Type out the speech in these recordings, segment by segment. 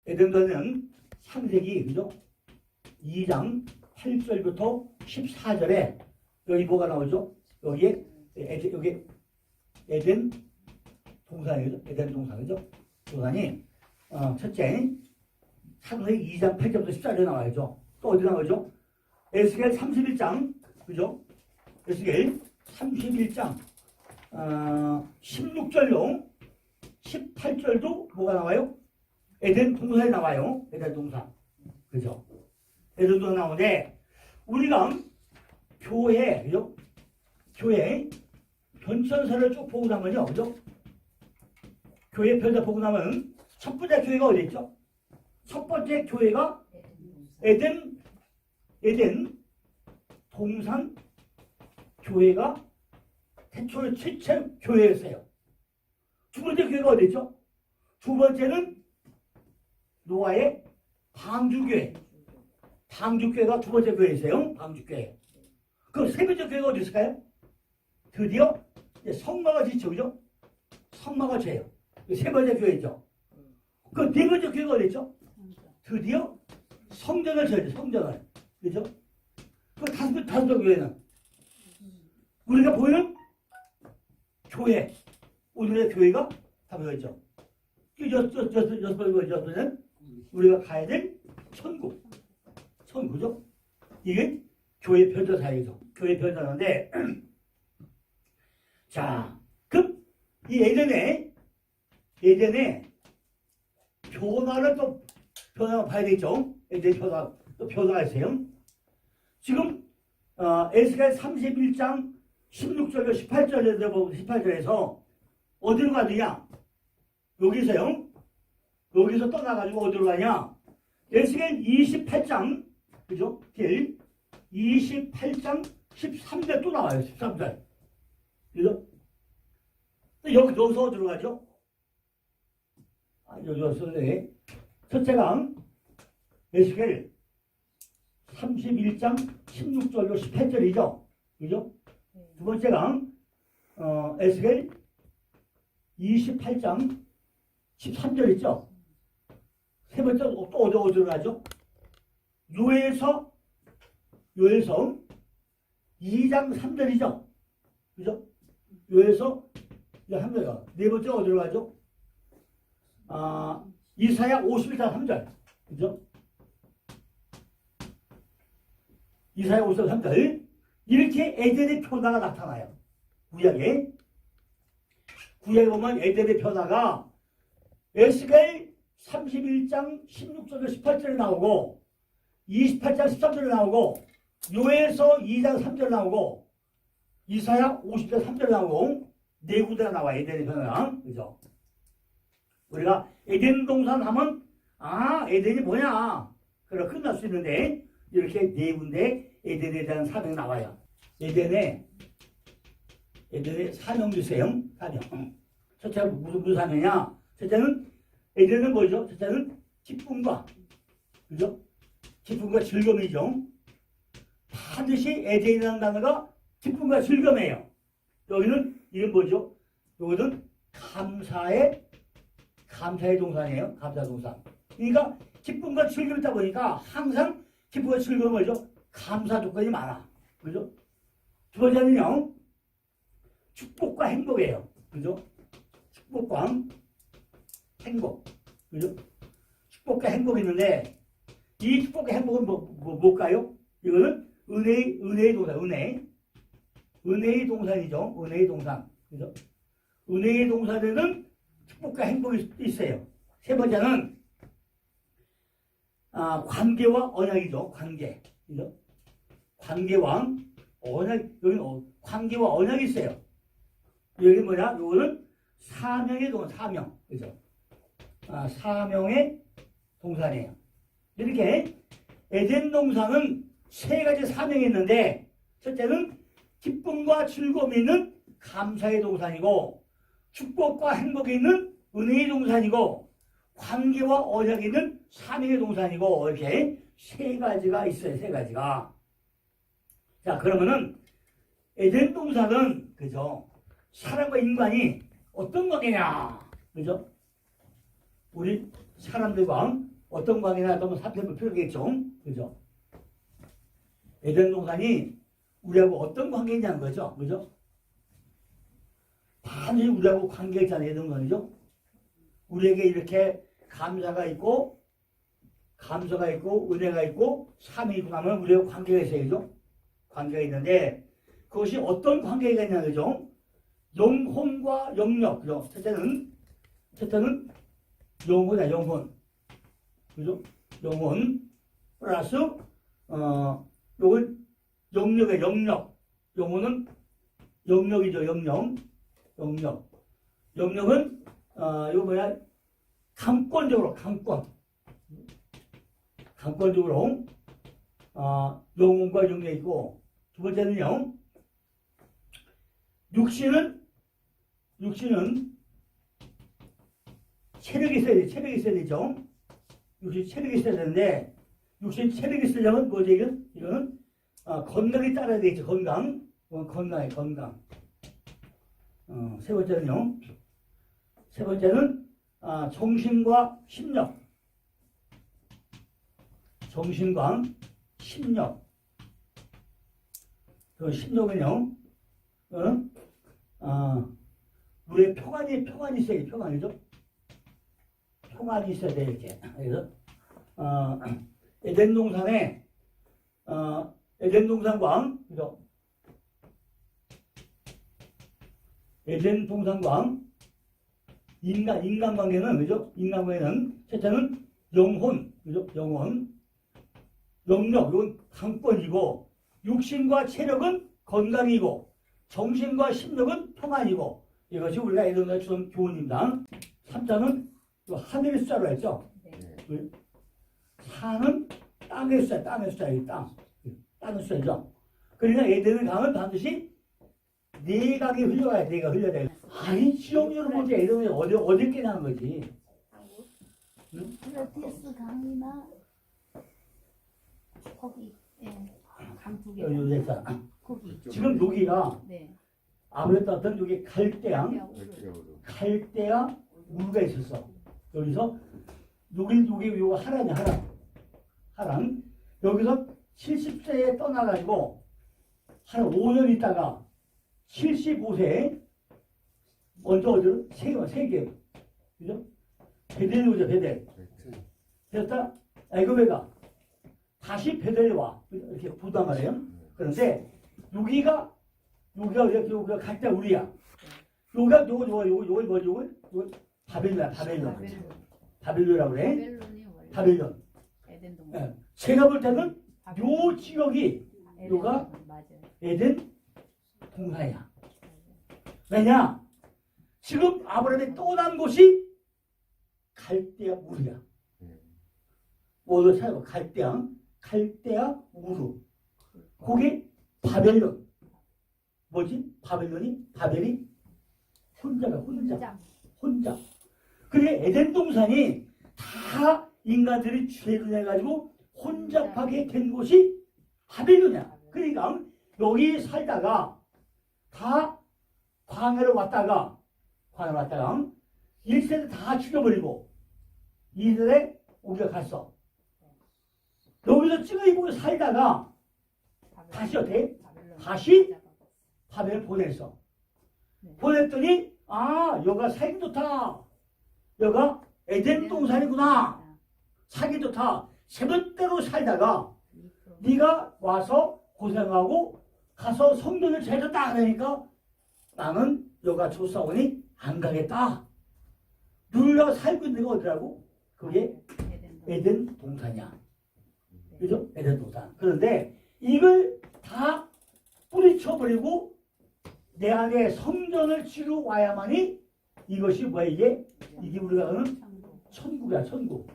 에덴서는 창세기 그죠? 2장 8절부터 14절에 여기 뭐가 나오죠? 여기 에덴 동산이죠. 에덴 동산 그죠? 동산이 첫째 창세기 2장 8절부터 14절에 나와야죠. 또 어디 나오죠? 에스겔 31장 그죠? 에스겔 31장 16절로 18절도 뭐가 나와요? 에덴 동산이 나와요. 에덴 동산 그죠? 에덴 동산 나오는데 우리가 교회 그죠? 교회 변천사를 쭉 보고 나면요 그죠? 교회 변천사 보고 나면 첫 번째 교회가 어디 있죠? 첫 번째 교회가 에덴 동산 교회가 태초의 최초 교회였어요. 두 번째 교회가 어디 있죠? 두 번째는 노아의 방주교회. 방주교회가 두 번째 교회였어요. 방주교회. 그럼 세 번째 교회가 어디 있을까요? 드디어 성마가 지쳐 그죠? 성마가 죄요. 세 번째 교회죠. 그 네 번째 교회가 어디 있죠? 드디어 성전을 지어야죠. 성전을. 그죠? 그 다섯 번째 교회는 우리가 보이는 교회. 오늘의 교회가 다 모여있죠. 여섯 번째는 우리가 가야 될 천국. 천국이죠. 이게 교회 변호사이죠. 교회 변호사인데 자, 그럼 이 예전에 변화를 또 봐야 되겠죠. 예전에 또 변화가 있어요. 지금 에스겔 31장 16절로 18절에서 어디로 가느냐? 여기서요. 여기서 떠나가지고 어디로 가냐? 에스겔 28장 그죠? 28장 13절 또 나와요. 13절. 그죠? 여기서 어디로 가죠? 여기서 첫째가 에스겔 31장 16절로 18절이죠. 그죠? 두 번째가 에스겔 28장 13절 있죠. 세 번째 또 어디로 가죠? 요엘서 2장 3절이죠. 그죠? 요엘서 3절이요. 네 번째 어디로 가죠? 이사야 51장 3절. 그죠? 이사야 51장 3절. 이렇게 에덴의 변화가 나타나요. 구약에 보면 에덴의 변화가 에스겔 31장 16절로 18절에 나오고 28장 13절에 나오고 요엘서 2장 3절에 나오고 이사야 50장 3절에 나오고 네 군데가 나와 에덴의 변화. 그죠? 우리가 에덴 동산 하면 에덴이 뭐냐? 그럼 끝날 수 있는데 이렇게 네 군데 에덴에 대한 사명이 나와요. 에덴의 사명 주세요. 사명. 첫째가 무슨 사명이냐? 첫째는 에덴은 뭐죠? 첫째는 기쁨과 그죠? 기쁨과 즐거움이죠. 반드시 에덴이라는 단어가 기쁨과 즐거움이에요. 여기는 이건 뭐죠? 여기는 감사의 동산이에요. 감사 동산. 그러니까 기쁨과 즐거움이 있다 보니까 항상 기쁨과 즐거움은 뭐죠? 감사 조건이 많아. 그죠? 두 번째는요. 축복과 행복이에요. 그죠? 축복과 행복. 그죠? 축복과 행복이 있는데 이 축복과 행복은 뭘까요? 이거는 은혜의 동산. 은혜의 동산이죠. 은혜의 동산. 그죠? 은혜의 동산에는 축복과 행복이 있어요. 세 번째는 관계와 언약이죠. 관계. 그죠? 관계와 언약. 여기는 관계와 언약이 있어요. 여기 뭐냐? 이거는 사명의 동산. 사명. 그죠? 사명의 동산이에요. 이렇게 에덴 동산은 세 가지 사명이 있는데 첫째는 기쁨과 즐거움이 있는 감사의 동산이고 축복과 행복이 있는 은혜의 동산이고 관계와 언약이 있는 사명의 동산이고 이렇게 세 가지가 있어요. 세 가지가. 자, 그러면은 에덴 동산은 그죠? 사람과 인간이 어떤 관계냐? 그죠? 우리 사람들과 어떤 관계나 한번 살펴볼 필요가 있죠. 그죠? 에덴 동산이 우리하고 어떤 관계냐는 거죠. 그죠? 반드시 우리하고 관계가 있잖아요. 에덴 동산이죠. 우리에게 이렇게 감사가 있고 은혜가 있고 삶이 있고 하면 우리하고 관계가 있어요. 그죠? 관계가 있는데 그것이 어떤 관계가 있냐는 거죠. 영혼과 영역. 그죠? 첫째는 영혼이야. 영혼. 그죠? 영혼 플러스 요건 영역의 영역. 영혼은 영역이죠. 영역은 이거 뭐야? 강권적으로 영혼과 영역이 있고, 두 번째는요, 육신은 체력이 있어야 되죠. 육신 체력이 있어야 되는데, 육신 체력이 있으려면 뭐지, 이거는 건강이 따라야 되겠죠. 건강. 세 번째는 정신과 심력. 그 심력은요, 우리의 평안이 있어야 돼. 평안이죠. 평안이 있어야 돼. 이렇게. 그래서 에덴 동산에 에덴 동산광, 그죠? 에덴 동산광 인간관계는, 그죠? 인간관계는 첫째는 영혼, 그죠? 영역, 이건 강권이고, 육신과 체력은 건강이고, 정신과 심력은 평안이고, 이것이 우리가 에덴 동산에 주는 교훈입니다. 3자는 하늘의 숫자로 했죠? 네. 4는 땅의 숫자, 땅의 숫자죠. 그러니까 에덴을 가면 반드시 내각이 흘러가야 돼. 내가 흘러야. 아니, 시험으로 보지 에덴이 어디 깨나는 거지. 필라테스 강의나 거기, 강 두 개. 거기. 지금 여기가 네. 아무래도 어떤 여기 갈대아 우루가 있었어. 여기서 여기 요거 하란. 여기서 70세에 떠나가지고 한 5년 있다가 75세에 먼저 어디로? 세계. 그죠? 베델로 오죠, 베델. 됐다? 애굽에가 다시 베델에 와. 이렇게 부단 말이에요. 그런데 여기가 갈대 우리야. 요거 바벨론이라고 그래. 바벨론. 예. 제가 볼 때는 요 지역이 요가 에덴 동산이야. 왜냐? 지금 아브라함이 떠난 곳이 갈대아 우르야. 뭐를 찾아봐. 갈대아 우르. 거기 바벨론. 뭐지? 바벨이 혼자. 그게 에덴 동산이 다 인간들이 죄를 해가지고 혼잡하게 된 곳이 바벨론이야. 그러니까 여기 살다가 다 광야를 왔다가 1세대 다 죽여버리고 2세대 우리가 갔어. 여기서 찌그리고 살다가 다시 바벨 보냈어. 보냈더니 여가 살기 좋다. 여가 에덴 동산이구나. 살기 좋다. 세번대로 살다가 네가 와서 고생하고 가서 성전을 재졌다 그러니까 나는 여가 조사오니 안 가겠다. 눌러 살고 있는 게 어디라고? 그게 에덴 동산이야. 그죠? 에덴 동산. 그런데 이걸 다 뿌리쳐버리고 내 안에 성전을 치러 와야만이 이것이 뭐야 이게 우리가 하는 천국이야. 천국.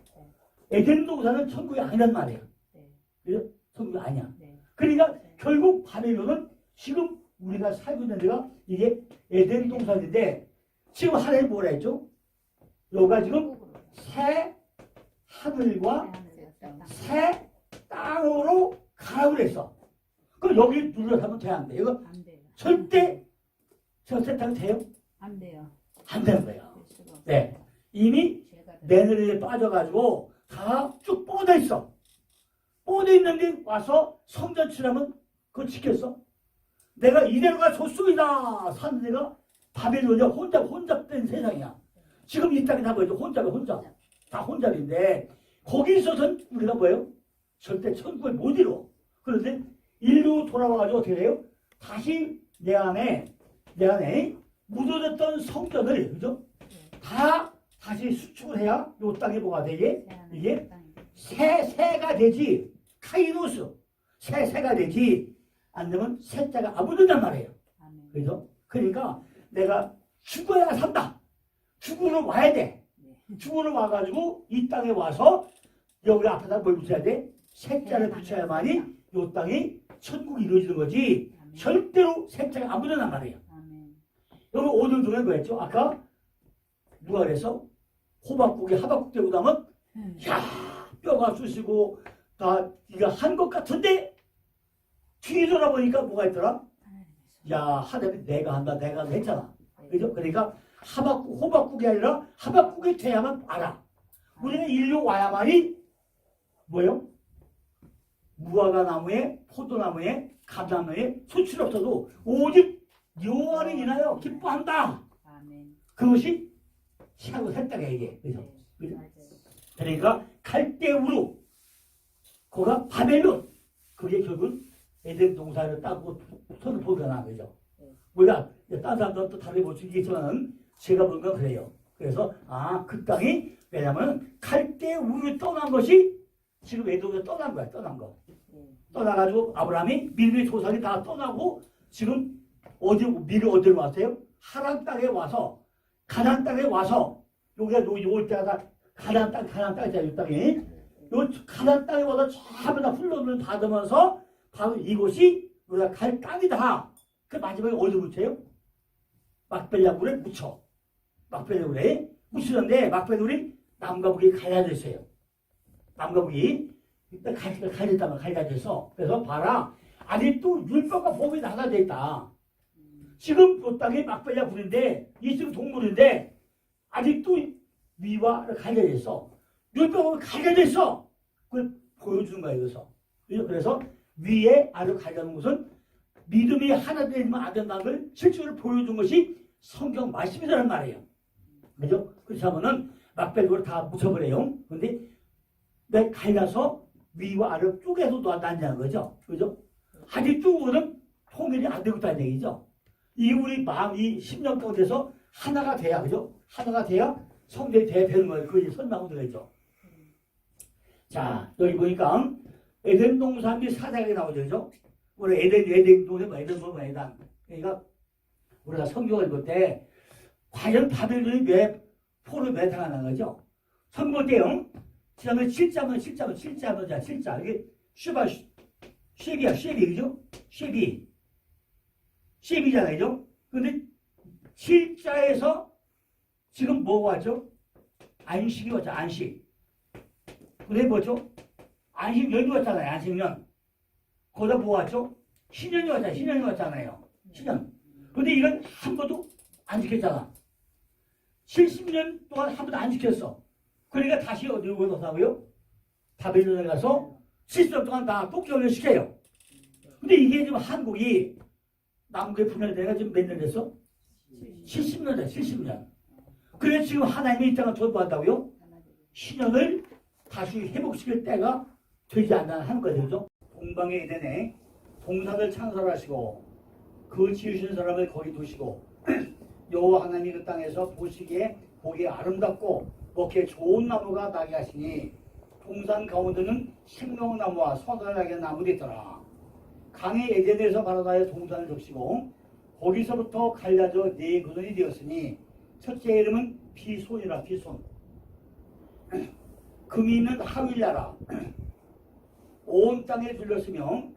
에덴 동산은 천국이 아니란 말이야. 그죠? 천국이 아니야. 그러니까 결국 바벨론은 지금 우리가 살고 있는 데가 이게 에덴 동산인데 지금 하나님 뭐라 했죠? 여기가 지금 새 하늘과 새 땅으로 가라고 그랬어. 그럼 여기 눌러서면 돼, 안 돼? 이거 절대 저 세탁 돼요? 안 돼요. 안 되는 거예요. 네. 이미 내늘에 빠져가지고 다 쭉 뻗어 있어. 뻗어 있는데 와서 성전 치라면 그거 지켰어? 내가 이대로가 좋습니다. 사는 데가 바벨론이야. 혼잡된 세상이야. 지금 이 땅이 다 뭐죠? 혼잡. 다 혼잡인데 거기 있어서는 우리가 뭐예요? 절대 천국을 못 이뤄. 그런데 인류 돌아와가지고 어떻게 해요? 다시 내 안에 묻어졌던 성전을 그죠? 다 다시 수축을 해야 이 땅에 뭐가 되게? 이게 새가 되지. 카이노스. 새가 되지. 안 되면 새자가 안 묻는단 말이에요. 그죠? 그러니까 내가 죽어야 산다. 죽으러 와야 돼. 죽으러 와가지고 이 땅에 와서 여기 앞에다 뭘 붙여야 돼? 새자를 붙여야만이 이 땅이 천국이 이루어지는 거지. 절대로 새자가 안 묻는단 말이에요. 여러분 오늘 중에 뭐였죠? 아까 누가 그래서 호박국에 하박국 되고 나면 야 뼈가 쑤시고 다 이거 한 것 같은데 뒤에 돌아보니까 뭐가 있더라? 야 하나님 내가 한다 했잖아. 그죠? 그러니까 호박국이 아니라 하박국이 돼야만 알아. 우리는 일로 와야만이 뭐요? 무화과 나무에 포도나무에 감나무에 수출 없어도 오직 여호와를 인하여 기뻐한다. 그것이 시하고 살다가 이게 그죠? 그러니까 갈대우루 거가 바벨론 그게 결국 에덴 동산을 따고 손을 보거나 그죠? 우리가 다른 사람들은 또 다르게 볼 수 있겠지만 제가 본 건 그래요. 그래서 그 땅이 왜냐면 갈대우루를 떠난 것이 지금 에돔에서 떠난 거야. 떠난 거. 떠나가지고 아브라함이 믿음의 조상이 다 떠나고 지금 미리 어디로 왔어요? 하란 땅에 와서 가나안 땅에 와서 여기가 올 때가 다 가나안 땅이잖아요. 이 땅이. 요 가나안 땅에 와서 전부 다 훈련을 받으면서 바로 이곳이 우리가 갈 땅이다. 그 마지막에 어디 묻혀요? 막벨야굴에 묻혀. 막벨야굴에 묻히는데 막벨야굴이 남과 북이 갈라져 있어요. 남과 북이 갈라져서 그래서 봐라. 아직도 율법과 법이 나눠져 있다. 지금 이 땅이 막벨야굴인데 이 지금 동물인데 아직도 위와 갈려져 있어. 율법은 갈려져 있어. 그걸 보여주는 거야 여기서. 그래서 위에 아래로 갈려는 것은 믿음이 하나 되면 안 된다는 걸 실제로 보여준 것이 성경 말씀이라는 말이에요. 그죠? 그렇지 않으면 막벨야굴을 다 묻혀버려요. 그런데 내 갈라서 위와 아래로 쪼개서 놨다는 거죠. 그죠? 아직도 그거는 통일이 안 되고 있다는 얘기죠. 이 우리 마음이 10년 가운데서 하나가 돼야, 그죠? 하나가 돼야 성전이 되는 거예요. 그게 설명하고 들어있죠. 자, 여기 보니까 에덴 동산이 사자에게 나오죠. 그죠? 우리 에덴 동산, 에덴. 그러니까 우리가 성경을 볼 때 과연 바벨론이 왜 포로 왜 당하는 거죠? 성경 때요. 지난번에 7자. 이게 쉐비야, 그죠? 쉐비잖아요, 그죠? 근데 7자에서 지금 뭐가 왔죠? 안식이 왔죠, 안식. 근데 뭐죠? 안식년이 왔잖아요, 안식년. 거기다 뭐 왔죠? 신년이 왔잖아요. 신년. 근데 이건 한 번도 안 지켰잖아. 70년 동안 한 번도 안 지켰어. 그러니까 다시 어디로 가서요? 바벨론에 가서 70년 동안 다 똑격을 시켜요. 근데 이게 지금 한국이 남국의 분열대가 지금 몇 년 됐어? 70년 됐어, 70년. 그래서 지금 하나님이 이 땅을 전부한다고요? 신년을 다시 회복시킬 때가 되지 않나 하는 거죠. 동방의 에덴에 동산을 창설하시고 그 지으신 사람을 거기 두시고 여호와 하나님이 그 땅에서 보시기에 아름답고 먹기에 좋은 나무가 나게 하시니 동산 가운데는 생명나무와 선악의 나무들이 있더라. 강의 에덴에서 발아다여 동산을 적시고 거기서부터 갈라져 네 근원이 되었으니 첫째 이름은 비손이라. 비손. 금이 있는 하윌라라. 온 땅에 둘렀으며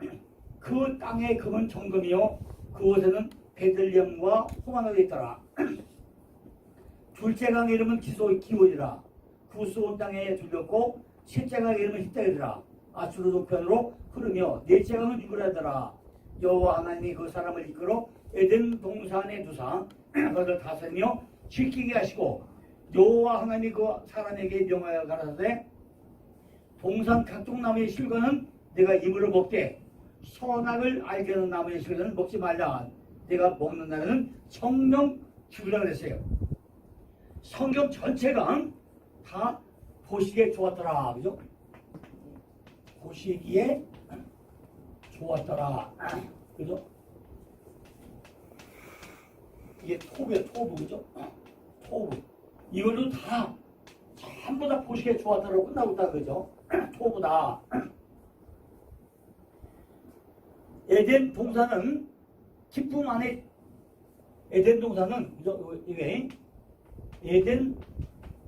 그 땅의 금은 정금이요 그곳에는 베들레헴과 호마노가 있더라. 둘째 강의 이름은 기온이라. 구스 온 땅에 둘렸고 셋째 강의 이름은 히타이더라. 아수르 동편으로 흐르며 넷째 강은 유브라더라. 여호와 하나님이 그 사람을 이끌어 에덴 동산에 두사 그것을 다스리며 지키게 하시고 여호와 하나님이 그 사람에게 명하여 가라사대 동산 각종 나무의 실과는 내가 입으로 먹되 선악을 알게 하는 나무의 실과는 먹지 말라. 내가 먹는 날에는 성령 죽으라 그랬어요. 성경 전체가 다 보시기에 좋았더라. 그죠? 보시기에 좋았더라. 그죠? 이게 토부야, 토부. 그죠? 토부. 이걸로 다 전부 다 보시기에 좋았더라고 끝나고 있다. 그죠? 토부다. 에덴 동산은 기쁨 안에 에덴 동산은 그죠? 이게 에덴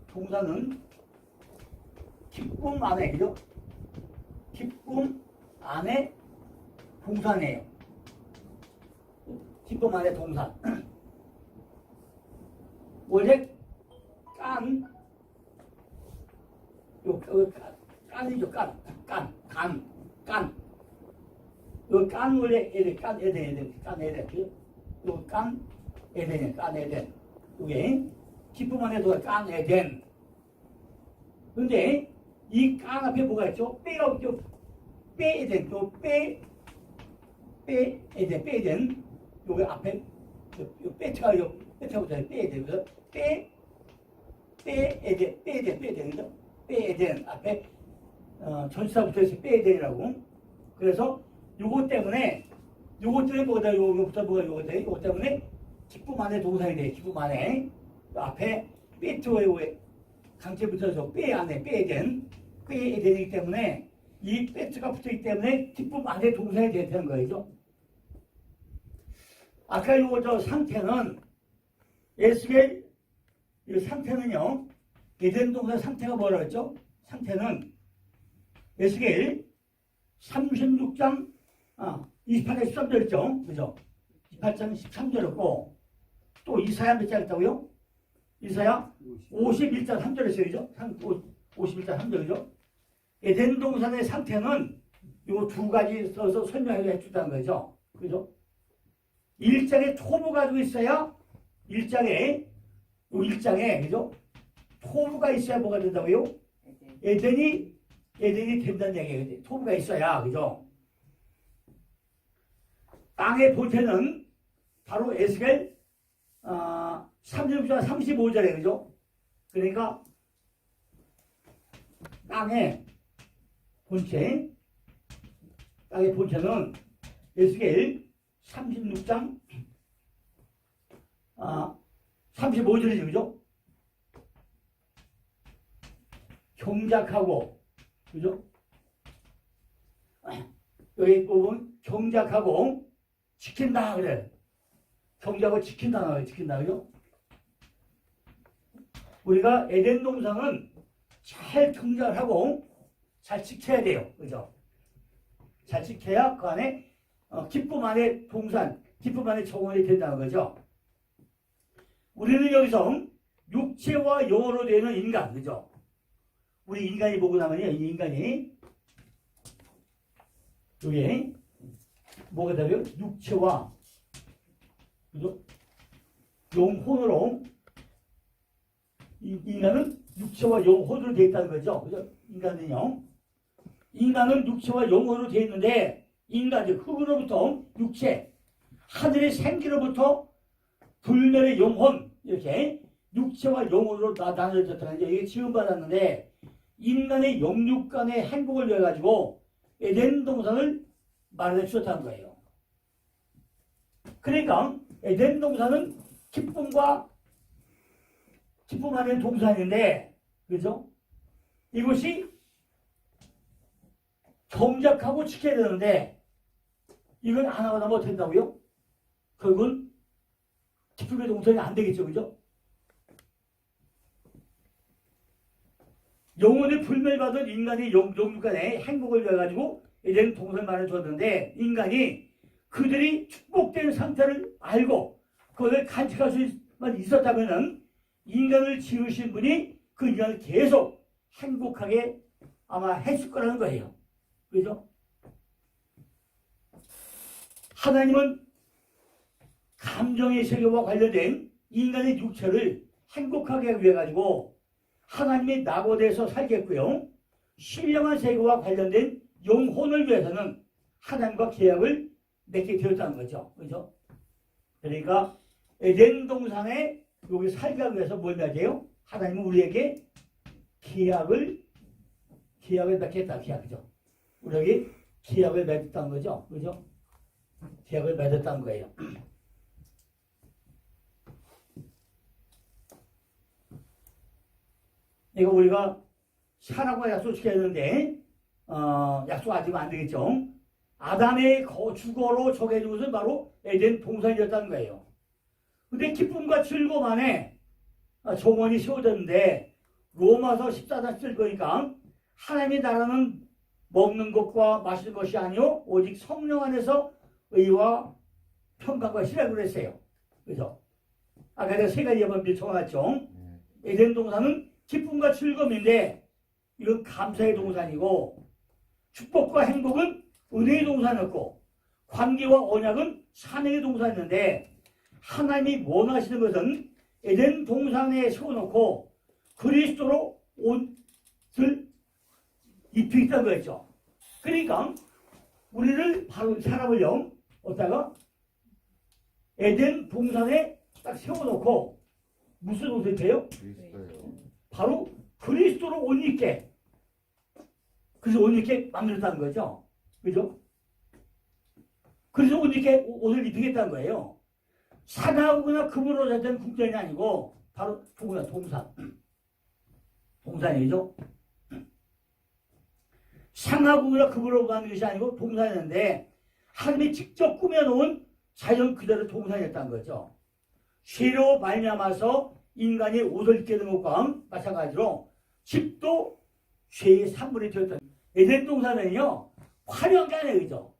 동산은 기쁨 안에 그죠? 기쁨 안에 동산이에요. 기쁨 안에 동산. 원래 깐이죠. 깐. 깐 원래 에덴, 깐 에덴. 요 깐 에덴이야. 깐 에덴. 이게 기쁨 안에 동산 깐 에덴. 근데 이 깐 앞에 뭐가 있죠? 빼가 있죠. 빼 에덴. 빼 에덴. 요게 앞에 요 빼트가 빼트부터 빼 에덴. 그래서 빼 에덴. 그죠? 빼 에덴 앞에 전치사부터 해서 빼 에덴이라고. 그래서 요것 때문에 뭐다 요거부터 뭐가 요것 때문에 기쁨 안에 동산이 돼. 기쁨 안에 앞에 빼트에 강제 붙여서 빼 안에 빼 에덴이기 때문에 이 빼트가 붙어있기 때문에 기쁨 안에 동산이 되는 거죠. 아까 요거 상태는 에스겔 이 상태는요. 에덴 동산 상태가 뭐라고 했죠? 상태는 에스겔 36장 28장 13절이죠. 그죠? 28장 13절이었고 또 이사야 몇 장 했다고요? 이사야 51장 3절이었어요. 그죠? 51장 3절이죠. 에덴 동산의 상태는 요 두 가지 써서 설명해 주다는 거죠. 그죠? 1장에 토부 가지고 있어야 1장에 그죠? 토부가 있어야 뭐가 된다고요? 에덴이 된다는 얘기예요. 토부가 있어야 그죠? 땅의 본체는 바로 에스겔 36장 35절에 그죠? 그러니까 땅의 본체는 에스겔 36장 35절이죠. 그죠? 경작하고 그죠? 여기 보면 경작하고 지킨다 그래. 경작하고 지킨다 그죠? 우리가 에덴 동산은 잘 경작하고 잘 지켜야 돼요. 그죠? 잘 지켜야 그 안에 기쁨 안에 동산, 기쁨 안에 정원이 된다는 거죠. 우리는 여기서 육체와 영으로 되는 인간, 그죠? 우리 인간이 보고 나면요, 이 인간이 이게 뭐가 되고요? 육체와 그죠? 영혼으로 인간은 육체와 영혼으로 되어 있다는 거죠. 그죠? 인간은 육체와 영혼으로 되어 있는데 인간이 흙으로부터 육체, 하늘의 생기로부터 불멸의 영혼 이렇게 육체와 영혼으로 나눠졌다는 게 이게 지음받았는데 인간의 영육간의 행복을 위해 가지고 에덴 동산을 마련해 주셨다는 거예요. 그러니까 에덴 동산은 기쁨 안에 동산인데, 그죠? 이것이 경작하고 지켜야 되는데 이걸 안 하고 나면 어떻게 된다고요? 결국은 기쁨의 동산이 안 되겠죠, 그죠? 영혼의 불멸받은 인간이 영육간의 행복을 위해 가지고 에덴 동산을 마련해 줬는데 인간이 그들이 축복된 상태를 알고 그것을 간직할 수만 있었다면은 인간을 지으신 분이 그 인간을 계속 행복하게 아마 했을 거라는 거예요. 그죠? 하나님은 감정의 세계와 관련된 인간의 육체를 행복하게 하기 위해 가지고 하나님의 낙원에서 살겠고요. 신령한 세계와 관련된 영혼을 위해서는 하나님과 계약을 맺게 되었다는 거죠. 그죠? 그러니까 에덴 동산에 여기 살기 위해서 뭘 맺어요? 하나님은 우리에게 계약을 맺겠다. 계약이죠. 우리에게 계약을 맺었다는 거죠. 그죠? 계약을 맺었다는 거예요. 이거 우리가 사랑과 약속시켜야 되는데 약속 아직 안 되겠죠. 아담의 주거로 정해진 것은 바로 에덴 동산이었다는 거예요. 근데 기쁨과 즐거움 안에 정원이 세워졌는데 로마서 14장 쓸 거니까 하나님의 나라는 먹는 것과 마시는 것이 아니요 오직 성령 안에서 의와 평강과 희락을 했어요. 그죠? 아까 내가 세 가지 한번 비춰놨죠. 에덴 동산은 기쁨과 즐거움인데 이건 감사의 동산이고, 축복과 행복은 은혜의 동산이었고, 관계와 언약은 사명의 동산이었는데, 하나님이 원하시는 것은 에덴 동산에 세워놓고 그리스도로 옷을 입히겠다는 거였죠. 그러니까 우리를 바로 사람을요 어디다가 에덴 동산에 딱 세워놓고 무슨 옷을 입혀요? 바로 그리스도로 옷 입게. 그래서 옷 입게 만들었다는 거죠. 그죠? 그래서 옷 입게 옷을 입히겠다는 거예요. 사나우거나 금으로 됐던 궁전이 아니고 바로 동산. 동산이죠. 상하구나 금으로 가는 것이 아니고 동산이었는데 하나님이 직접 꾸며놓은 자연 그대로 동산이었다는 거죠. 죄로 말미암아서 인간이 옷을 입게 된 것과 마찬가지로 집도 죄의 산물이 되었다. 에덴 동산은요 화려한 게 아니에요. 그죠?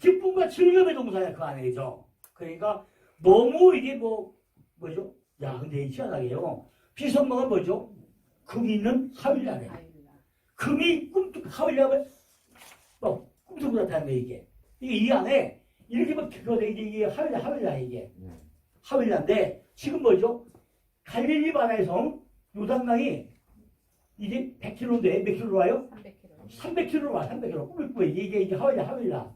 기쁨과 즐거움의 동산이에요. 그 안에죠. 그러니까 너무 이게 뭐죠? 야 근데 희한하게요. 피선거가 뭐죠? 금이 있는 하윌라네. 금이 하윌라면 꿈틀꿈틀하다는 이게. 이 안에 이렇게 이게 하윌라 이게. 하윌라인데 지금 뭐죠? 갈릴리 바다에서 요단강이 이게 100km인데 몇 킬로 와요? 300km 와. 300km. 꾸밀 이게 하윌라.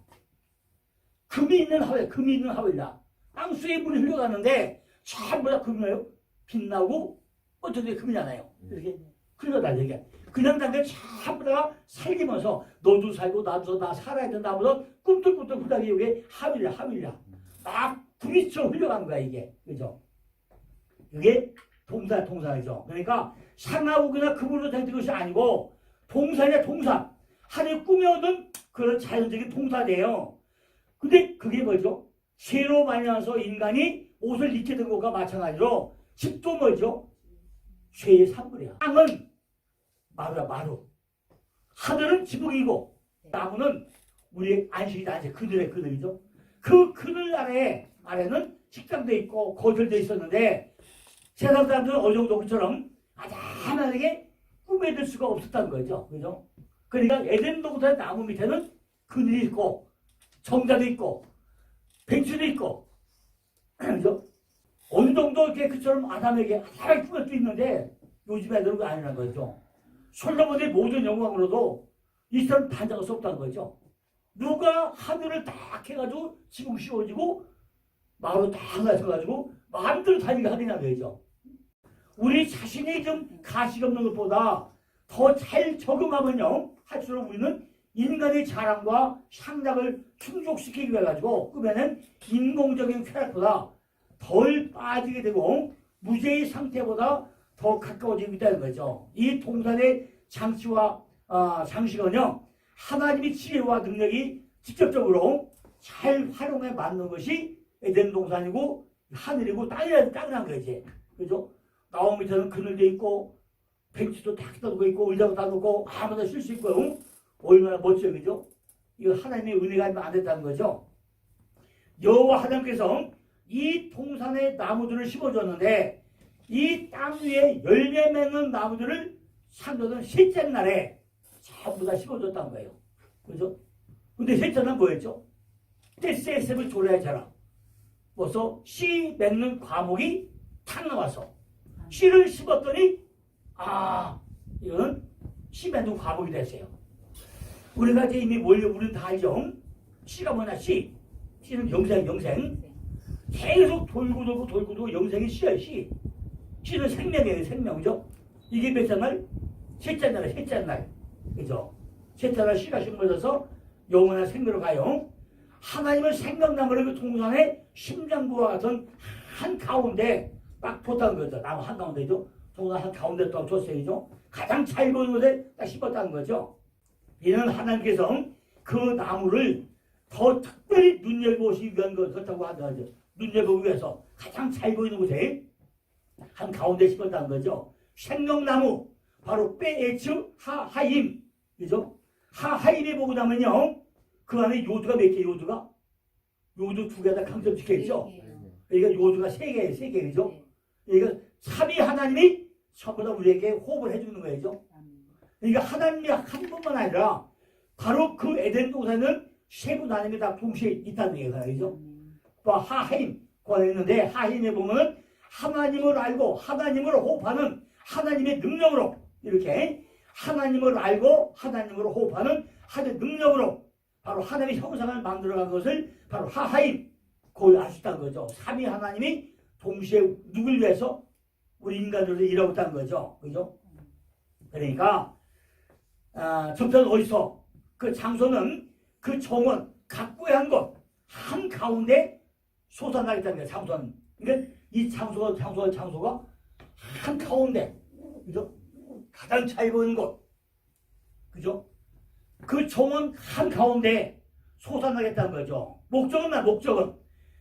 금이 있는 하윌라. 땅수에 물이 흘러가는데 전부 다 금이에요. 빛나고 어떻게 금이잖아요. 이렇게 흘러다니게. 그냥 단계 전부 다 살기면서 너도 살고 나도 나 살아야 된다 하면서 꿈틀꿈틀 후다기 이게 하윌라. 막 구미처럼 흘러가는 거야 이게. 그죠? 이게 동산이죠. 그러니까 상하우거나 금으로 된 것이 아니고 동산이야 동산. 하나님 꾸며둔 그런 자연적인 동산이에요. 근데 그게 뭐죠? 죄로 말미암아서 인간이 옷을 입게 된 것과 마찬가지로 집도 뭐죠? 죄의 산물이야. 땅은 마루. 하늘은 지붕이고 나무는 우리의 안식이다. 그늘이죠. 그 그늘 아래는 식당도 있고 거실도 있었는데 세상 사람들은 어느 정도 그처럼 아담하게 꾸며들 수가 없었다는 거죠. 그죠? 그러니까 에덴 동산의 나무 밑에는 그늘이 있고 정자도 있고 벤치도 있고 그죠? 어느 정도 이렇게 그처럼 아담하게 꾸며져 있는데 요즘 애들은 아니라는 거죠. 솔로몬의 모든 영광으로도 이 사람 반장할 수 없다는 거죠. 누가 하늘을 딱 해가지고 지붕 씌워지고 마을로 딱 나서가지고 마음대로 다니게 하느냐 거죠. 우리 자신이 좀 가식 없는 것보다 더 잘 적응하면요 할수록 우리는 인간의 자랑과 상락을 충족시키기 위해 가지고 꾸며낸 인공적인 쾌락보다 덜 빠지게 되고 무죄의 상태보다 더 가까워지고 있다는 거죠. 이 동산의 장식은요 하나님의 지혜와 능력이 직접적으로 잘 활용해 맞는 것이 에덴 동산이고 하늘이고 땅이란 거지. 그죠? 나무 밑에는 그늘도 있고 벤치도 다 떠두고 있고 의자도 다 놓고 아무나 쉴 수 있고 얼마나 멋져요. 그죠? 이거 하나님의 은혜가 아니면 안 됐다는 거죠. 여호와 하나님께서 이 동산에 나무들을 심어줬는데 이 땅 위에 열매 맺는 나무들을 상도는 셋째 날에 전부 다 심어줬다는 거예요. 그죠? 근데 셋째 날은 뭐였죠? 떼새샘을 졸라야잖아. 벌써 씨 맺는 과목이 탁 나와서 씨를 심었더니 이거는 씨만도 과목이 됐어요. 우리가 이제 이미 우리는 다 알죠. 씨가 뭐냐, 씨. 씨는 영생. 계속 돌고 영생이 씨야, 씨. 씨는 생명이에요, 생명이죠. 이게 몇 날? 셋째 날. 그죠? 셋째 날 씨가 심어져서 영원한 생명으로 가요. 하나님은 생명나무를 그 동산의 심장부와 같은 한가운데 딱 뒀다는 거죠. 나무 한가운데죠. 동산 한가운데 딱 뒀어야죠. 가장 잘 보이는 곳에 딱 심었다는 거죠. 이는 하나님께서 그 나무를 더 특별히 눈여겨보시기 위한 것 그렇다고 하죠. 눈여겨보기 위해서 가장 잘 보이는 곳에 한가운데 심었다는 거죠. 생명나무 바로 빼에츠 하하임, 그죠? 하하임에 보고 나면요, 그 안에 요두가 몇 개? 요두 두 개다 강점지켜 있죠. 그러니까 요두가 세 개죠. 그러니까 삼위 하나님이 전부 다 우리에게 호흡을 해주는 거죠. 그러니까 하나님이 한 분만 아니라 바로 그 에덴 동산은 세 분 하나님이 다 동시에 있다는 얘기죠. 또 하하임 거기 있는데 하하임에 보면은 하나님을 알고 하나님을 호흡하는 하나님의 능력으로 이렇게 하나님을 알고 하나님으로 호흡하는 하나님의 능력으로 바로 하나님의 형상을 만들어간 것을 바로 하하임 거기 알 수 있다는 거죠. 삼위 하나님이 동시에 누굴 위해서 우리 인간으로 일하고 있다는 거죠. 그죠? 그러니까 접전 어디서 그 장소는 그 정원 각고의 한 곳 한가운데 솟아나겠다는 거예요. 장소는. 그러니까 이 장소가 한가운데, 그죠? 가장 잘 보이는 곳, 그죠? 그 정원 한가운데 솟아나겠다는 거죠. 목적은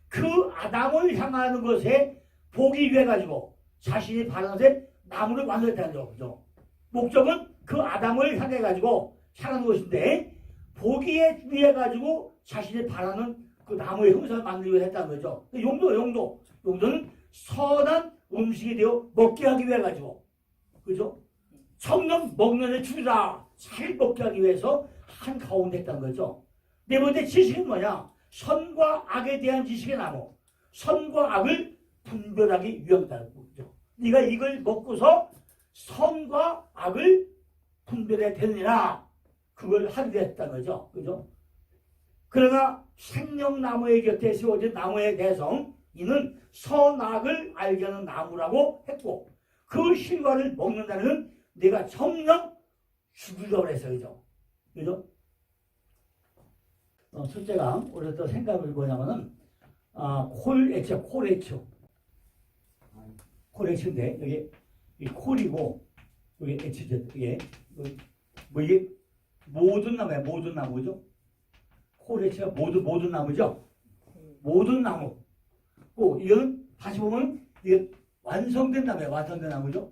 그 아담을 향하는 것에 보기 위해 가지고 자신이 바라는 것에 나무를 만들었다는 거죠. 그죠? 목적은 그 아담을 향해 가지고 향하는 것인데 보기에 위해 가지고 자신이 바라는 그 나무의 형상을 만들기 위해 했다는 거죠. 용도는 선한 음식이 되어 먹게 하기 위해 가지고, 그죠? 성령 먹는 데 주라 잘 먹게 하기 위해서 한 가운데 했다는 거죠. 네 번째 지식은 뭐냐? 선과 악에 대한 지식의 나무. 선과 악을 분별하기 위함이라는 거죠. 네가 이걸 먹고서 선과 악을 분별해야 되느니라. 그걸 하기 위했다는 거죠. 그죠? 그러나 생명나무의 곁에 세워진 나무의 대성 이는 선악을 알게 하는 나무라고 했고 그 실과를 먹는다는 내가 정녕 죽으려고 해서 그죠? 첫째가 우리가 또 생각을 뭐냐면은 콜에츠인데 여기 이 콜이고 여기 에츠죠. 이게 이게 모든 나무죠. 콜에츠가 모든 나무죠. 모든 나무. 이건 다시 보면 이게 완성된 나무죠.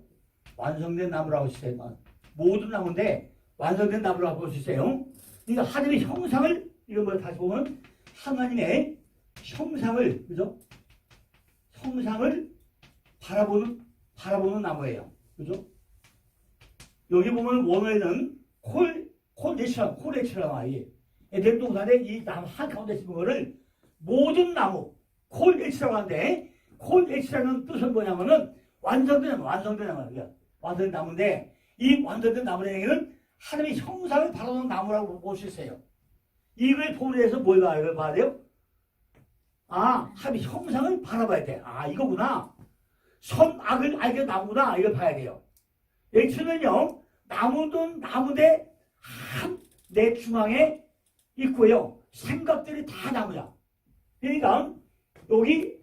완성된 나무라고 했어요. 모든 나무인데 완성된 나무라고 볼 수 있어요. 그러니까 하나님의 형상을 이건 뭐 다시 보면 하나님의 형상을 그죠? 형상을 바라보는 나무예요. 그죠? 여기 보면 원어에는 콜레치라고 하이 에덴 동산에 이 나무 한가운데 심은 거를 모든 나무 콜레치라고 하는데 콜레치라는 뜻은 뭐냐면은 완성된 나무인데 이 완성된 나무의 얘기는 하나님의 형상을 바라보는 나무라고 볼 수 있어요. 이걸 보면서 뭘 봐야 돼요? 하나님의 형상을 바라봐야 돼. 이거구나. 선악을 알게 나무구나. 이걸 봐야 돼요. H는요, 나무인데 내 중앙에 있고요. 생각들이 다 나무야. 그러니까 여기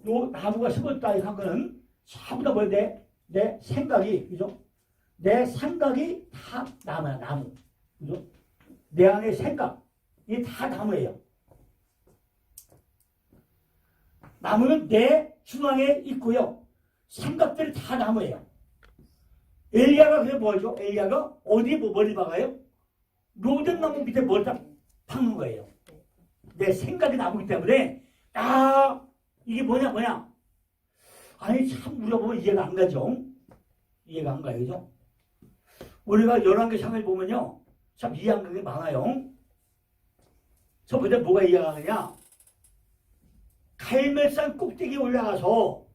요 나무가 심었다 한 거는 전부 다 뭔데? 내 생각이, 그죠? 내 생각이 다 나무야, 나무. 그죠? 내 안에 생각. 이게 다 나무예요. 나무는 내 중앙에 있고요. 생각들이 다 나무예요. 엘리야가 그게 뭐죠? 엘리야가 어디 머리 박아요? 로든 나무 밑에 머리 딱 박는 거예요. 내 생각이 나무기 때문에 이게 뭐냐? 아니 참 우리가 보면 이해가 안 가죠? 이해가 안 가요, 그죠? 우리가 열왕기상을 보면요, 참 이해 안 가는 게 많아요. 첫 번째 뭐가 이해가 안 가느냐? 갈멜산 꼭대기에 올라가서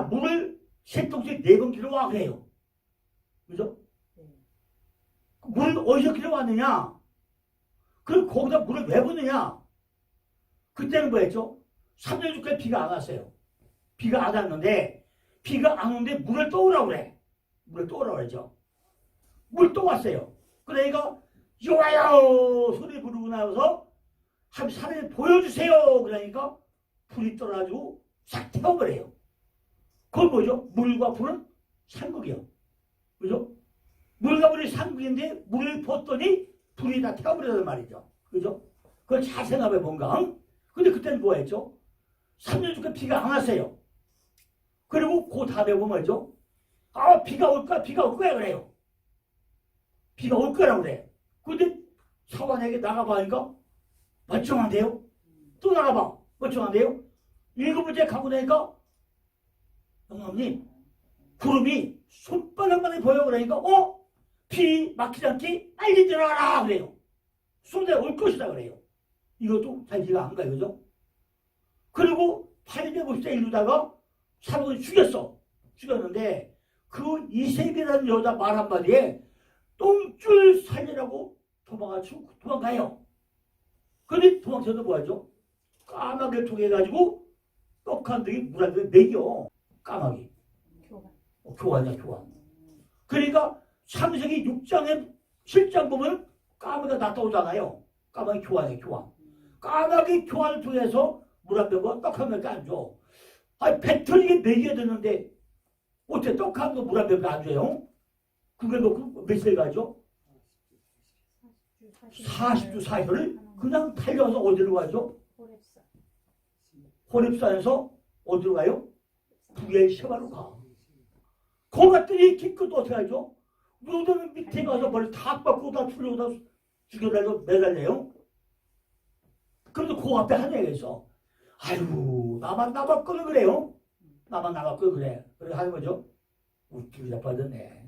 물을 셋동씩 4번 길어와 그래요. 그죠? 물을 어디서 길어왔느냐? 그리고 거기다 물을 왜 붓느냐? 그때는 뭐였죠? 3년 6개월 비가 안 왔어요. 비가 안 왔는데, 비가 안 오는데 물을 떠오라고 그래. 물을 떠오라고 그러죠. 물 또 왔어요. 그러니까, 좋아요! 소리 부르고 나서, 한 산을 보여주세요! 그러니까, 불이 떨어가지고 싹 태워버려요. 그건 뭐죠? 물과 불은 상극이요. 그죠? 물과 불이 상극인데, 물을 붓더니, 불이 다 태워버리단 말이죠. 그죠? 그걸 잘 생각해 본가? 근데 그때는 뭐 했죠? 3년 중에 비가 안 왔어요. 그리고 그 다음에 보면 뭐죠? 아, 비가 올까? 비가 올 거야, 그래요. 비가 올 거라고 그래. 근데 사관에게 나가봐니까 멀쩡한데요? 또 나가봐. 멀쩡한데요? 7번째 가고 나니까 영감님, 구름이 손바닥만에 보여. 그러니까 비 막히지 않게 빨리 들어가라 그래요. 쏜대 올 것이다 그래요. 이것도 잘 이해가 안 가요. 그죠? 그리고 850대 이루다가 사람을 죽였어. 죽였는데 그 이세비라는 여자 말 한마디에 똥줄 살리라고 도망가요. 그런데 도망쳐서 뭐하죠? 까마귀를 통해가지고 떡한 덩이 물 한 덩이 먹여. 까마귀. 교환이야 교환. 그러니까 창세기 6장에 7장 보면 까마귀가 나타오잖아요. 까마귀 교환이야 교환. 까마귀 교환을 통해서 물 한 병과 떡 한 병도 안 줘. 아니 배터리게 먹여야 되는데 어떻게 떡 한 거 물 한 병도 안 줘요? 그걸 놓고 몇시를 가죠? 40주 4일을 그냥 달려와서 어디로 가죠? 호렙산에서 어디로 가요? 부엘셰바로 가. 거기 갔더니 기껏 어떻게 하죠? 누구든 밑에 가서 머리 다 깎고 다 풀려고 다 죽여달라고 매달려요. 그래도 그 앞에 한 얘기가 있어. 아이고 나만 나봤거든 그래요. 나만 나봤거든 그래. 그래 하는 거죠. 웃기고 자빠졌네.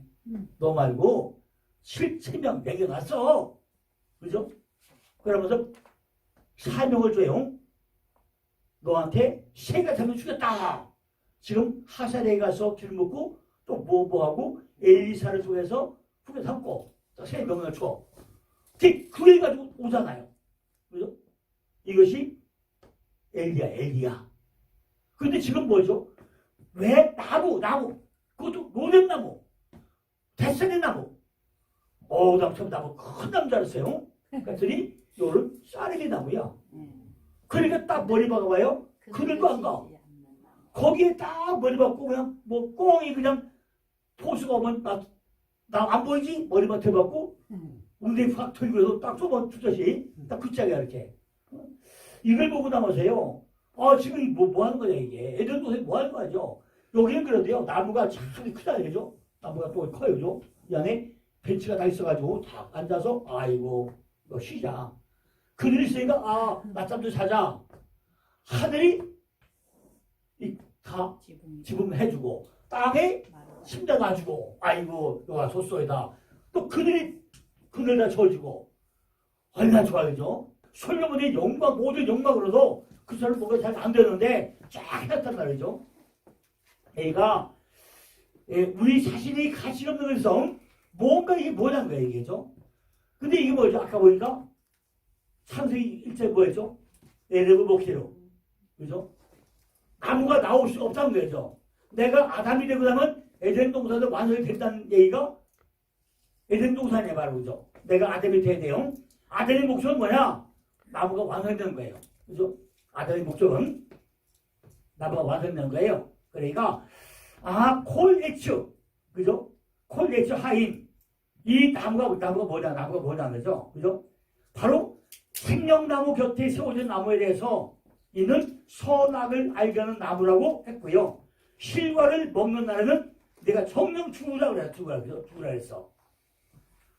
너 말고 실체명 매겨놨어. 그죠? 그러면서 사명을 줘요. 너한테 새가 되면 죽였다. 지금 하사레에 가서 길 먹고 또 뭐하고 엘리사를 통해서 후에 삼고 또 새 명을 줘. 그걸 가지고 오잖아요. 그죠? 이것이 엘리야. 그런데 지금 뭐죠? 왜 나무 그것도 노lem나무 대선의 나무 남처럼 나무 큰 나무 알았어요. 그랬더니 요를 쌀이 나무야. 그러니까 딱 머리 박아봐요. 그늘도 안 가. 거기에 딱 머리 박고 그냥 뭐 꽁이 그냥 포수가 오면 나 안 보이지? 머리만 대박고 웅덩이 확 털고 해서 딱 쏘면 죽듯이 딱 굿짝이야 이렇게. 이걸 보고 나머서요. 지금 뭐 하는 거냐 이게. 애들 도대체 뭐 하는 거죠? 여기는 그래도요. 나무가 참 크다 이거죠. 나무가 또 커요. 그죠? 이 안에 벤치가 다 있어가지고 다 앉아서 아이고 너 쉬자. 그늘이 있으니까 낮잠도 자자. 하늘이 다 지붕 해주고 땅에 침대 놔주고 아이고 너가 소소이다. 또 그늘다 쳐주고 얼마나 좋아요. 그죠? 솔로몬의 영광 모든 영광으로도 그 사람 뭔가 잘 안 되는데 쫙 했단 말이죠. 애가 우리 자신이 가치 없는 것성 뭔가 이게 뭐냐는 거예요. 이게죠. 근데 이게 뭐죠? 아까 보니까 창세기 1절 뭐였죠? 에르브 목회로. 그죠? 나무가 나올 수가 없다는 거죠. 내가 아담이 되고 나면 에덴 동산도 완성이 됐다는 얘기가 에덴 동산이에요. 바로 그죠? 내가 아담이 돼야 돼요. 아담의 목적은 뭐냐? 나무가 완성되는 거예요. 그죠? 아담의 목적은 나무가 완성되는 거예요. 그러니까 콜레츠 그죠? 콜레츠 하임 이 나무가 뭐냐는 거죠. 그죠? 바로 생명나무 곁에 세워진 나무에 대해서 이는 선악을 알게 하는 나무라고 했고요. 실과를 먹는 날에는 내가 정령 죽으라 그랬어.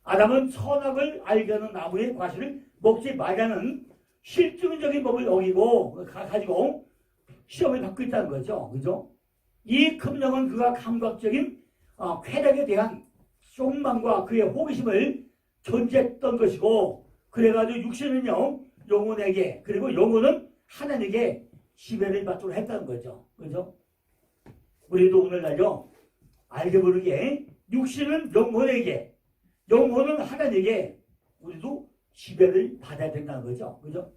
아담은 선악을 알게 하는 나무의 과실을 먹지 말라는 실증적인 법을 어기고 가지고 시험을 받고 있다는 거죠. 그죠? 이 금령은 그가 감각적인 쾌락에 대한 욕망과 그의 호기심을 존재했던 것이고 그래가지고 육신은요 영혼에게 그리고 영혼은 하나님에게 지배를 받도록 했다는 거죠. 그죠? 우리도 오늘날요 알게 모르게 육신은 영혼에게 영혼은 하나님에게 우리도 지배를 받아야 된다는 거죠. 그죠?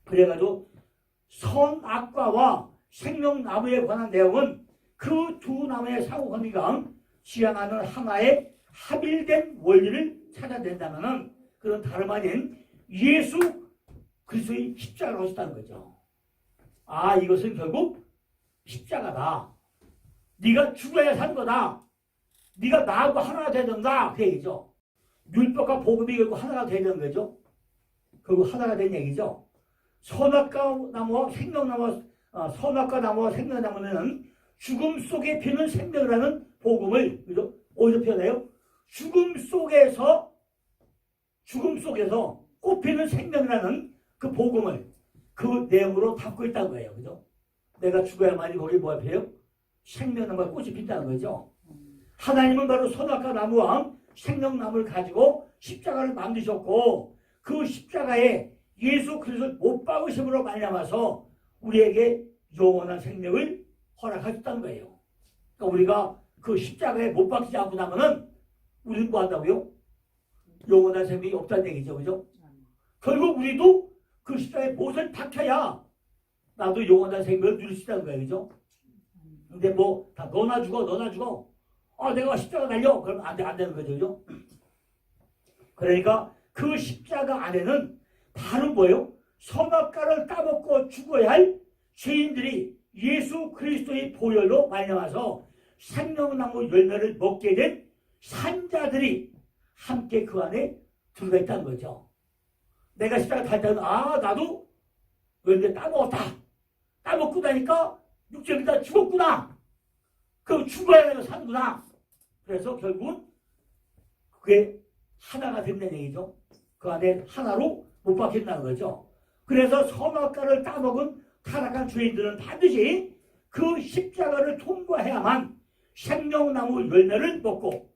그래가지고 선악과와 생명나무에 관한 내용은 그 두 나무의 상호관계가 지향하는 하나의 합일된 원리를 찾아낸다면 그런 다름 아닌 예수 그리스도의 십자가로 하셨다는 거죠. 아, 이것은 결국 십자가다. 네가 죽어야 산 거다. 네가 나하고 하나가 돼야 된다. 그 얘기죠. 율법과 복음이 결국 하나가 돼야 되는 거죠. 결국 하나가 된 얘기죠. 선악과 나무와 생명나무, 선악과 나무와 생명나무는 죽음 속에 피는 생명이라는 복음을, 그죠? 어디서 표현해요? 죽음 속에서 꽃피는 생명이라는 그 복음을 그 내용으로 담고 있다는 거예요. 그죠? 내가 죽어야만이 거기 뭐 앞에요? 생명나무가 꽃이 핀다는 거죠. 하나님은 바로 선악과 나무와 생명나무를 가지고 십자가를 만드셨고 그 십자가에 예수 그리스도를 못 박으심으로 말미암아서 우리에게 영원한 생명을 허락하셨다는 거예요. 그러니까 우리가 그 십자가에 못 박히지 않고 나면은 우리는 뭐 한다고요? 영원한 생명이 없다는 얘기죠. 그죠? 결국 우리도 그 십자가에 못을 박혀야 나도 영원한 생명을 누릴 수 있다는 거예요. 그죠? 근데 뭐 다 너나 죽어. 아, 내가 십자가 달려. 그러면 안 되는 거죠. 그죠? 그러니까 그 십자가 안에는 바로 뭐예요? 선악과를 따먹고 죽어야 할 죄인들이 예수 그리스도의 보혈로 말미암아서 생명나무 열매를 먹게 된 산자들이 함께 그 안에 들어가 있다는 거죠. 내가 십자가 달 때는 아, 나도 열매 따먹었다. 따먹고 나니까 육체가 다 죽었구나. 그럼 죽어야 해서 사는구나. 그래서 결국은 그게 하나가 된다는 얘기죠. 그 안에 하나로 못 박힌다는 거죠. 그래서 선악과를 따먹은 타락한 죄인들은 반드시 그 십자가를 통과해야만 생명나무 열매를 먹고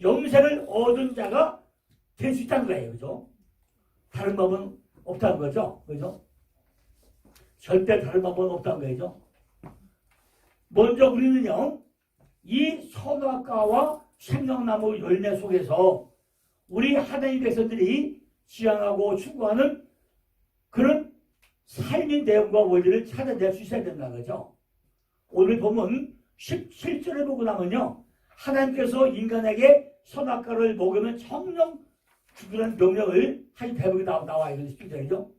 영생을 얻은 자가 될 수 있다는 거예요. 그죠? 다른 법은 없다는 거죠. 그죠? 절대 다른 법은 없다는 거죠. 먼저 우리는요, 이 선악과와 생명나무 열매 속에서 우리 하나님 백성들이 지향하고 추구하는 그런 삶의 내용과 원리를 찾아낼 수 있어야 된다는 거죠. 오늘 보면 17절을 보고 나면요, 하나님께서 인간에게 선악과를 먹으면 청령 죽으라는 명령을 하신 대목이 나와 있는 17절이죠.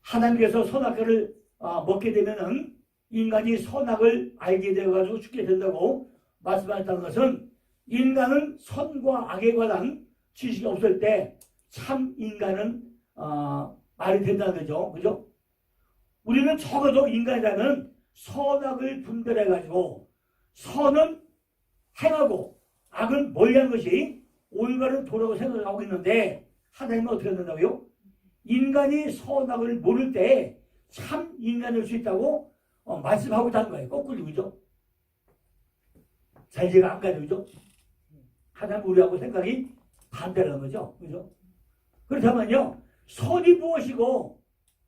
하나님께서 선악과를 먹게 되면은 인간이 선악을 알게 되어가지고 죽게 된다고 말씀하셨다는 것은 인간은 선과 악에 관한 지식이 없을 때 참 인간은 말이 된다는 거죠. 그죠? 우리는 적어도 인간이라면 선악을 분별해가지고 선은 행하고 악은 멀리하는 것이 올바른 도라고 생각하고 있는데 하나님은 어떻게 된다고요? 인간이 선악을 모를 때 참 인간일 수 있다고 말씀하고 있다는 거예요. 거꾸로. 그죠? 잘 이해가 안 가죠. 그죠? 하나님 우리하고 생각이 반대라는 거죠. 그죠? 그렇다면요, 선이 무엇이고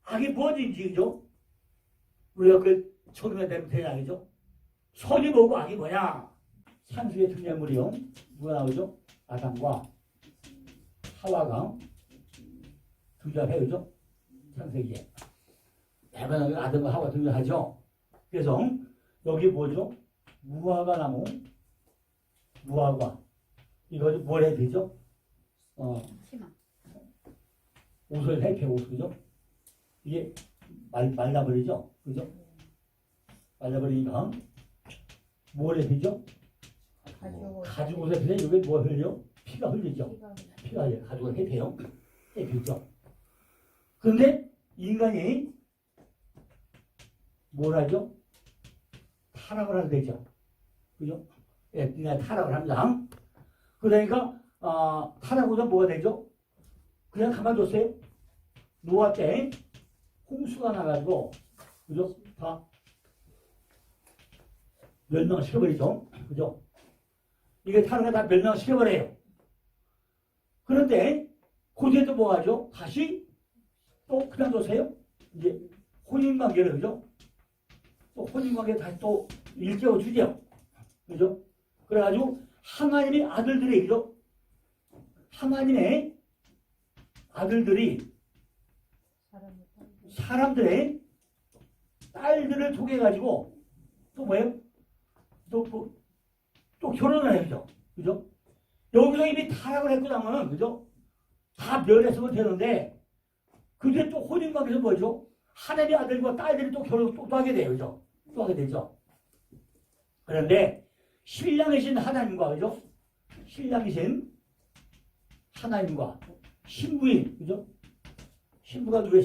악이 무엇인지, 그죠? 우리가 그 적응되면 되냐, 그죠? 선이 뭐고 악이 뭐냐? 창세기의 등장물이요. 누가 나오죠? 아담과 하와가 등장해요. 그죠? 창세기에. 대단하게 아담과 하와가 등장하죠. 그래서 여기 뭐죠? 무화과 나무, 무화과. 이거 뭘 해야 되죠? 옷을 해패 옷, 그죠? 이게 말라버리죠? 그죠? 말라버리니까 뭘 해야 되죠? 가죽 옷에 피면 이게 뭐 흘려? 피가 흘리죠? 피가 흘려. 가죽을 해패요. 해피죠. 그런데 인간이 뭘 하죠? 타락을 하게 되죠. 그죠? 예, 인간이 타락을 합니다. 그러니까 타락보다 뭐가 되죠? 그냥 가만뒀어요. 노아 때 홍수가 나가지고, 그죠? 다 멸망시켜버리죠. 그죠? 이게 타락을 다 멸망시켜버려요. 그런데 그때도 뭐 하죠? 다시 또 그냥 뒀어요. 이제 혼인관계를, 그죠? 또 혼인관계 다시 또 일깨워주죠. 그죠? 그래가지고 하나님의 아들들이, 그죠? 하나님의 아들들이 사람들의 딸들을 통해가지고 또 뭐예요? 또 결혼을 해요. 그죠? 여기서 이미 타락을 했고 나면은, 그죠? 다 멸했으면 되는데, 그게 또 혼인관계에서 뭐죠? 하나님의 아들과 딸들이 또 결혼을 또 하게 돼요. 그죠? 또 하게 되죠. 그런데, 신랑이신 하나님과, 그죠? 신랑이신 하나님과 신부인, 그죠? 신부가 누구예요?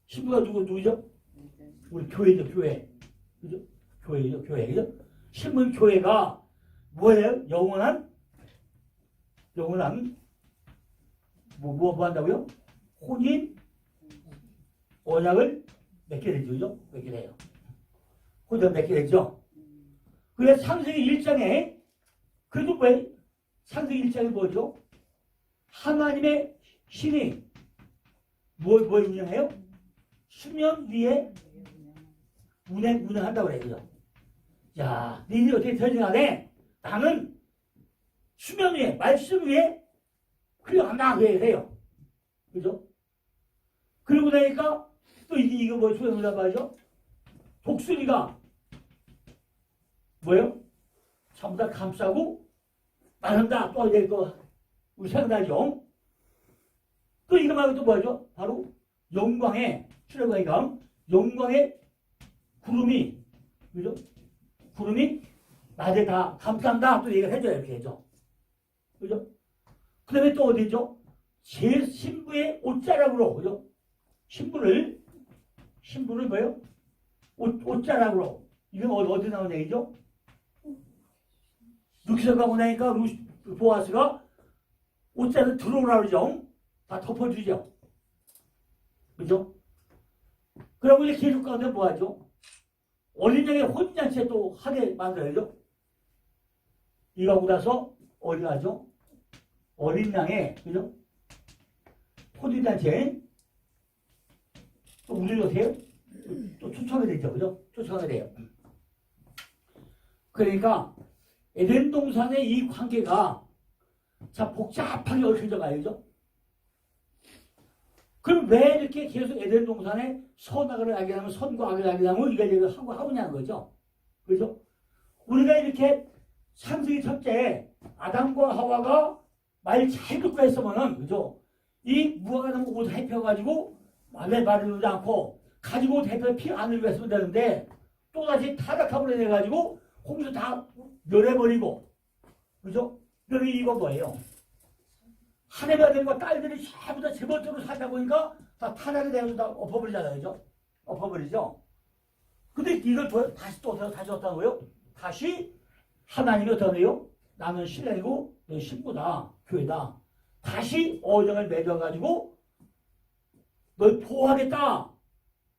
신부가 누구죠? 우리 교회죠, 교회. 그죠? 교회죠, 교회. 그죠? 신부인 교회가 뭐예요? 영원한 뭐 한다고요? 혼인 언약을 맺게 되죠. 그죠? 맺게 돼요. 혼인 맺게 되죠. 그래서 창세기 1장에 그래도 왜 창세기 1장에 뭐죠? 하나님의 신이 뭘 운영해요? 수면 위에 운행한다고 그래요. 그죠? 야, 니들이 어떻게 결정하네? 나는 수면 위에, 말씀 위에 흘러간다. 그래요. 그죠? 그러고 나니까 또 이거 뭐 소용을 말이죠? 독수리가 뭐예요? 전부 다 감싸고 말한다. 또 이제 우리 생각나죠? 또 이거 말고 또 뭐죠? 바로 영광의 출애굽하니까 영광의 구름이, 그죠? 구름이 낮에 다 감싼다. 또 얘기를 해줘야 이렇게 되죠. 그죠? 그 다음에 또 어디죠? 제 신부의 옷자락으로, 그죠? 신부를 뭐예요? 옷자락으로. 이건 어디 나온 얘기죠? 육에서 가고 나니까 보아스가 옷자락을 들어오라 그러죠? 다 덮어주죠. 그죠? 그러고 이제 계속 가는데 뭐 하죠? 어린 양의 혼인잔치 또 하게 만들어야죠. 이거하고 나서 어디 가죠? 어린 양의, 그죠? 혼인잔치에 또 우리 어때요? 또 초청하게 되죠. 그죠? 초청하게 돼요. 그러니까 에덴 동산의 이 관계가 자 복잡하게 얽혀져 가요. 그죠? 그럼 왜 이렇게 계속 에덴 동산에 선악을 하게 하면 선과 악을 하게 하면 이걸 하고냐는 거죠. 그죠? 우리가 이렇게 창세기 첫째 아담과 하와가 말 잘 듣고 했으면은, 그죠? 이 무화과나무 옷 해펴가지고 말을 바르지 않고 가지고 옷 해펴 피안 흘리고 했으면 되는데 또다시 타락함을 해가지고 홍수 다 멸해버리고, 그죠? 그러면 이거 뭐예요? 하나님의 아들과 딸들이 전부 다 제멋대로 살다 보니까 다 타락이 되어서 다 엎어버리잖아요. 그죠? 엎어버리죠? 근데 이걸 다시 어떠고요? 다시 하나님이 어떠네요? 나는 신랑이고 너 신부다. 교회다. 다시 어정을 맺어가지고 널 보호하겠다.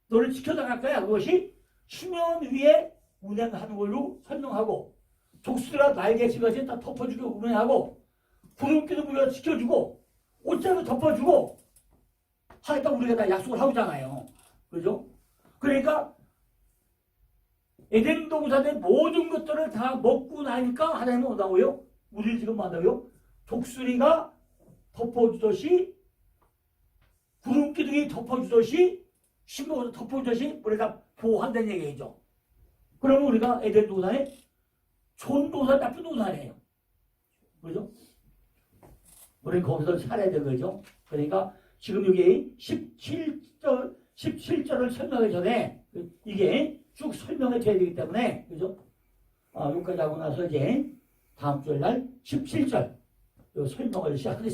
너를 지켜나갈 거야. 그것이 수면 위에 운행하는 걸로 설명하고 독수리가 날개치 것이 다 덮어주고 운행하고 구름기도 우리가 지켜주고 옷자도 덮어주고 하니까 우리가 다 약속을 하고 있잖아요. 그죠? 그러니까 에덴 동산의 모든 것들을 다 먹고 나니까 하나님은 뭐라고요? 우리를 지금 만나고요? 독수리가 덮어주듯이 구름기둥이 덮어주듯이 신부가 덮어주듯이 우리가 보호한다는 얘기죠. 그러면 우리가 에덴 동산에 좋은 동산, 나쁜 동산이에요. 그죠? 우리는 거기서 살아야 되는 거죠. 그러니까 지금 여기 17절을 설명하기 전에 이게 쭉 설명해 줘야 되기 때문에, 그죠? 여기까지 하고 나서 이제 다음 주일 날 17절 설명을 시작하겠습니다.